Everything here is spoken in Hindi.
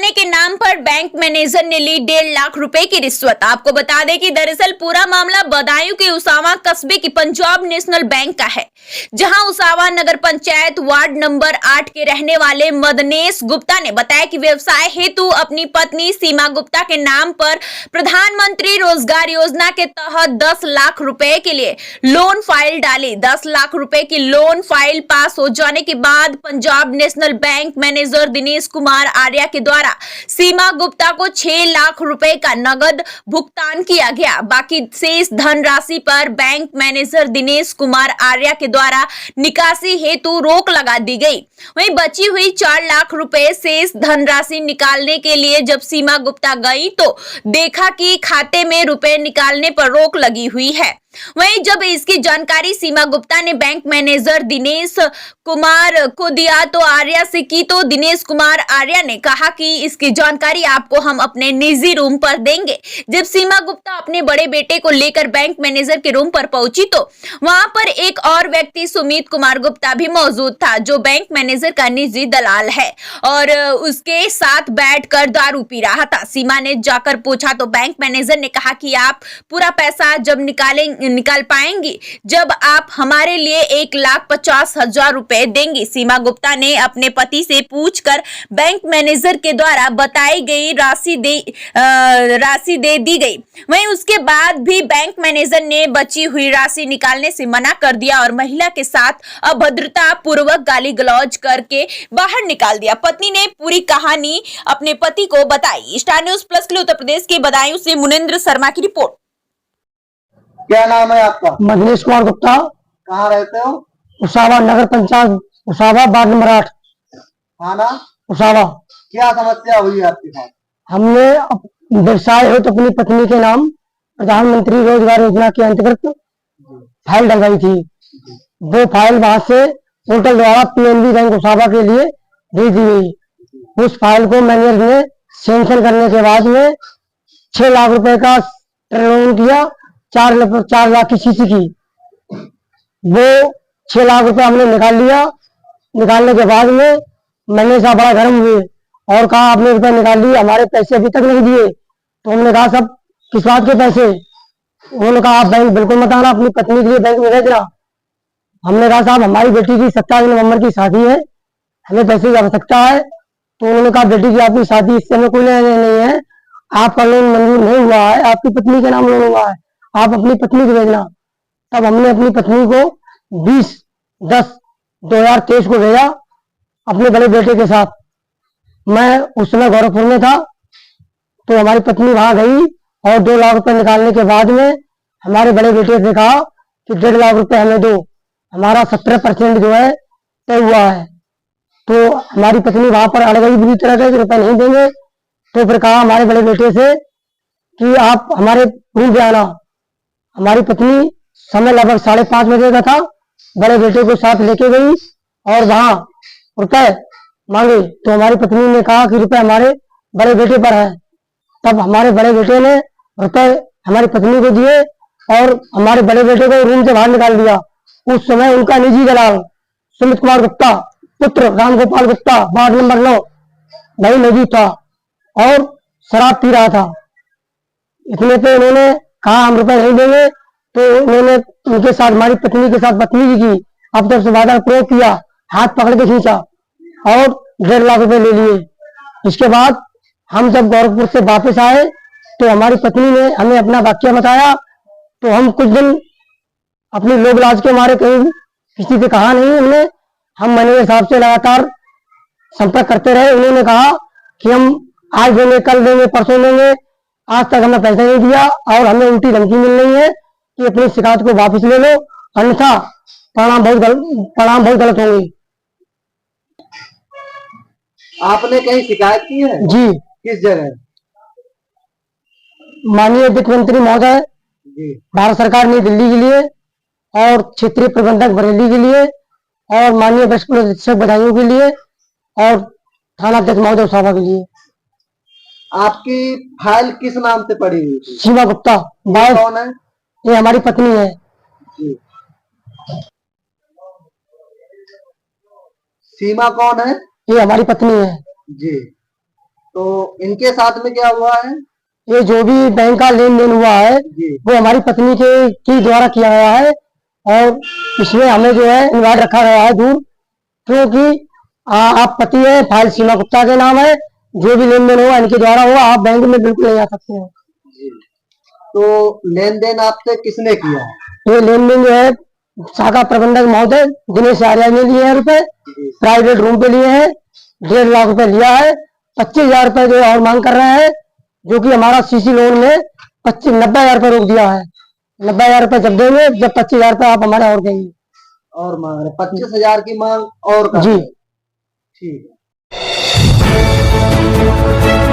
निकालने के नाम पर बैंक मैनेजर ने ली 1.5 लाख रुपए की रिश्वत। आपको बता दें कि दरअसल पूरा मामला बदायूं के उसावा कस्बे की पंजाब नेशनल बैंक का है, जहां उसावा नगर पंचायत वार्ड नंबर 8 के रहने वाले मदनेश गुप्ता ने बताया कि व्यवसाय हेतु अपनी पत्नी सीमा गुप्ता के नाम पर प्रधानमंत्री रोजगार योजना के तहत 10 लाख रुपए के लिए लोन फाइल डाली। 10 लाख रुपए की लोन फाइल पास हो जाने के बाद Punjab national bank manager Dinesh Kumar Arya के द्वारा सीमा गुप्ता को 6 लाख रुपए का नगद भुगतान किया गया। बाकी शेष धनराशि पर बैंक मैनेजर दिनेश कुमार आर्या के द्वारा निकासी हेतु रोक लगा दी गई। वहीं बची हुई 4 लाख रुपए शेष धनराशि निकालने के लिए जब सीमा गुप्ता गई तो देखा कि खाते में रुपए निकालने पर रोक लगी हुई है। वहीं जब इसकी जानकारी सीमा गुप्ता ने बैंक मैनेजर दिनेश कुमार को दिया तो आर्या से की तो दिनेश कुमार आर्या ने कहा कि इसकी जानकारी आपको हम अपने निजी रूम पर देंगे। जब सीमा गुप्ता अपने बड़े बेटे को लेकर बैंक मैनेजर के रूम पर पहुंची तो वहां पर एक और व्यक्ति सुमित कुमार गुप्ता भी मौजूद था, जो बैंक मैनेजर का निजी दलाल है और उसके साथ बैठकर दारू पी रहा था। सीमा ने जाकर पूछा तो बैंक मैनेजर ने कहा कि आप पूरा पैसा जब निकाल पाएंगी जब आप हमारे लिए 1,50,000 रुपए देंगी। सीमा गुप्ता ने अपने पति से पूछकर बैंक मैनेजर के द्वारा बताई गई राशि दे दी गई। वहीं उसके बाद भी बैंक मैनेजर ने बची हुई राशि निकालने से मना कर दिया और महिला के साथ अभद्रता पूर्वक गाली गलौज करके बाहर निकाल दिया। पत्नी ने पूरी कहानी अपने पति को बताई। स्टार न्यूज़ प्लस के लिए उत्तर प्रदेश के बदायूं से मुनेंद्र शर्मा की रिपोर्ट। क्या नाम है आपका? मदनेश कुमार गुप्ता। कहाँ रहते हो? उसावा नगर पंचायत, उसावा वार्ड नंबर 8 थाना उसावा। क्या समस्या हुई आपके साथ? हमने व्यवसाय हेतु अपनी पत्नी के नाम प्रधानमंत्री रोजगार योजना के अंतर्गत फाइल डलवाई थी। वो फाइल वहां से पोर्टल द्वारा पीएनबी बैंक उसावा के लिए भेज दी गई। उस फाइल को मैनेजर ने सैंक्शन करने के बाद में 6 लाख रुपए का लोन किया, 4 लाख की सीसी की। वो 6 लाख रुपए हमने निकाल लिया। निकालने के बाद में मैंने साहब बड़ा गर्म हुए और कहा आपने रुपए निकाल लिए, हमारे पैसे अभी तक नहीं दिए। तो हमने कहा सब किस बात के पैसे? उन्होंने कहा आप बैंक बिल्कुल मत आना, अपनी पत्नी के लिए बैंक में भेजना। हमने कहा साहब हमारी बेटी की 27 नवंबर की शादी है, हमें पैसे की आवश्यकता है। तो उन्होंने कहा बेटी की आपकी शादी, इससे हमें कोई लेना नहीं है, आपका लोन मंजूर नहीं हुआ है, आपकी पत्नी के नाम लोन हुआ है, आप अपनी पत्नी को भेजना। तब हमने अपनी पत्नी को 20/10/2023 को भेजा अपने बड़े बेटे के साथ। मैं उस समय गोरखपुर में था। तो हमारी पत्नी वहां गई और 2 लाख रुपए निकालने के बाद में हमारे बड़े बेटे से कहा कि 1.5 लाख रुपए हमें दो, हमारा 17% जो है तय हुआ है। तो हमारी पत्नी वहां पर अड़ गई बुरी तरह से, रुपए नहीं देंगे। तो फिर कहा हमारे बड़े बेटे से कि आप हमारे रूम पे आना। हमारी पत्नी समय लगभग 5:30 बजे का था, बड़े बेटे को साथ लेके गई और वहां रुपए मांगे। तो हमारी पत्नी ने कहा कि रुपए हमारे बड़े बेटे पर है। तब हमारे बड़े बेटे ने रुपए हमारी पत्नी को दिए और हमारे बड़े बेटे को रूम से बाहर निकाल दिया। उस समय उनका निजी दलाल सुमित कुमार गुप्ता पुत्र रामगोपाल गुप्ता वार्ड नंबर 9 भाई मौजूद था और शराब पी रहा था। इतने पे उन्होंने कहा हम रुपए नहीं देंगे। तो उन्होंने उनके साथ हमारी पत्नी के साथ बदतमीजी की, अब तक से वादा प्रयोग किया, हाथ पकड़ के खींचा और 1.5 लाख रुपए ले लिए। इसके बाद हम जब गोरखपुर से वापस आए तो हमारी पत्नी ने हमें अपना वाक्य बताया। तो हम कुछ दिन अपनी लोक लाज के मारे कहीं किसी से कहा नहीं हमने। हम मैनेजर साहब से लगातार संपर्क करते रहे। उन्होंने कहा कि हम आज देंगे, कल देंगे, परसों देंगे। आज तक हमें पैसा नहीं दिया और हमें उल्टी धमकी मिल रही है कि अपनी शिकायत को वापस ले लो, अन्यथा परिणाम बहुत गलत होंगे। आपने कहीं शिकायत की है? जी। किस जगह? माननीय वित्त मंत्री महोदय जी, भारत सरकार नई दिल्ली के लिए और क्षेत्रीय प्रबंधक बरेली के लिए और माननीय वरिष्ठ पुलिस अधीक्षक बदायूं के लिए और थाना अध्यक्ष महोदय उसावा के लिए। आपकी फाइल किस नाम से पड़ी हुई थी? सीमा गुप्ता। कौन है? ये हमारी पत्नी है। जी। सीमा कौन है? ये हमारी पत्नी है। जी। तो इनके साथ में क्या हुआ है? ये जो भी बैंक का लेन देन हुआ है जी वो हमारी पत्नी के द्वारा किया गया है और इसमें हमें जो है इन्वाइट रखा गया है दूर, क्योंकि आप पति है, फाइल सीमा गुप्ता के नाम है, जो भी लेन देन होगा इनके द्वारा होगा, आप बैंक में बिल्कुल नहीं आ सकते हैं। जी। तो लेन देन आपसे किसने किया है? ये लेन देन जो है शाखा प्रबंधक महोदय दिनेश आर्य ने लिए हैं रुपए, जी प्राइवेट रूम पे लिए हैं, 1.5 लाख रुपए लिया है, 25,000 रुपए जो है और मांग कर रहे हैं, जो कि हमारा सीसी लोन में 90,000 रुपए रोक दिया है। 90,000 रुपए जब देंगे, जब 25,000 रुपए आप हमारे और देंगे। और मांग रहे 25,000 की मांग और कर जी। रहे हैं। ठीक है।